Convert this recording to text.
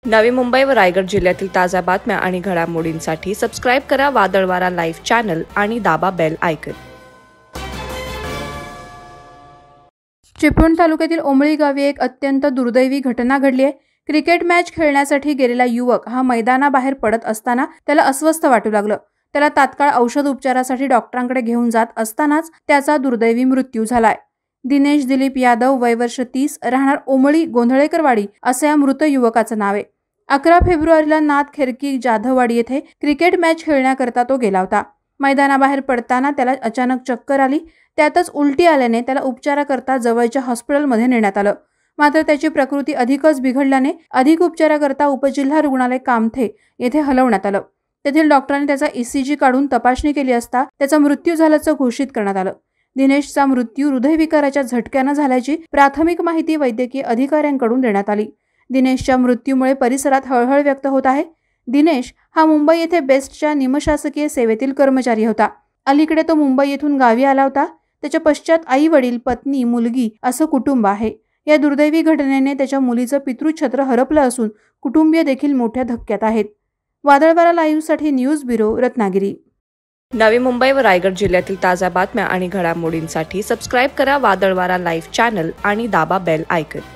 नवी मुंबई व रायगड जिल्ह्यातील ताज्या बातम्या आणि घडामोडींसाठी सबस्क्राईब करा वादळवारा लाईव्ह चॅनल आणि दाबा बेल आयकॉन। चिपळूण तालुक्यातील ओमळी गावी एक अत्यंत दुर्दैवी घटना घडली आहे। क्रिकेट मॅच खेळण्यासाठी गेलेला युवक हा मैदानाबाहेर पडत असताना त्याला अस्वस्थ वाटू लागलं। त्याला तात्काळ औषध उपचारासाठी डॉक्टरांकडे घेऊन जात असतानाच त्याचा दुर्दैवी मृत्यू झालाय। दिनेश दिलीप यादव, वय वर्ष 30, राहणार ओमळी गोंधळेकरवाडी असे या मृत युवकाचं नाव आहे। 11 फेब्रुवारीला नाथ खेरकी जाधववाडी येथे क्रिकेट मॅच खेळण्याकरता तो गेला होता। मैदानाबाहेर पडताना त्याला अचानक चक्कर आली, त्यातच उलटी आल्याने त्याला उपचाराकरता जवळच्या हॉस्पिटलमध्ये नेण्यात आलं। मात्र त्याची प्रकृती अधिकच बिघडल्याने अधिक उपचाराकरता उपजिल्हा रुग्णालय कामथे येथे हलवण्यात आलं। तेथील डॉक्टरांनी त्याचा ECG काढून तपासणी केली असता त्याचा मृत्यू झाल्याचं घोषित करण्यात आलं। दिनेशचा मृत्यू हृदयविकाराच्या झटक्याने झाल्याची प्राथमिक माहिती वैद्यकीय अधिकाऱ्यांकडून देण्यात आली। दिनेशच्या मृत्यूमुळे परिसरात हळहळ व्यक्त होत आहे। दिनेश हा मुंबई येथे बेस्टच्या निमशासकीय सेवेतील कर्मचारी होता। अलीकडे तो मुंबई येथून गावी आला होता। त्याच्या पश्चात आई वडील, पत्नी, मुलगी असं कुटुंब आहे। या दुर्दैवी घटनेने त्याच्या मुलीचं पितृछत्र हरपलं असून कुटुंबीय देखील मोठ्या धक्क्यात आहेत। वादळवारा लाईव्हसाठी न्यूज ब्युरो, रत्नागिरी। नवी मुंबई व रायगड जिल्ह्यातील ताज्या बातम्या आणि घडामोडींसाठी सबस्क्राईब करा वादळवारा लाईव्ह चॅनल आणि दाबा बेल आयकॉन।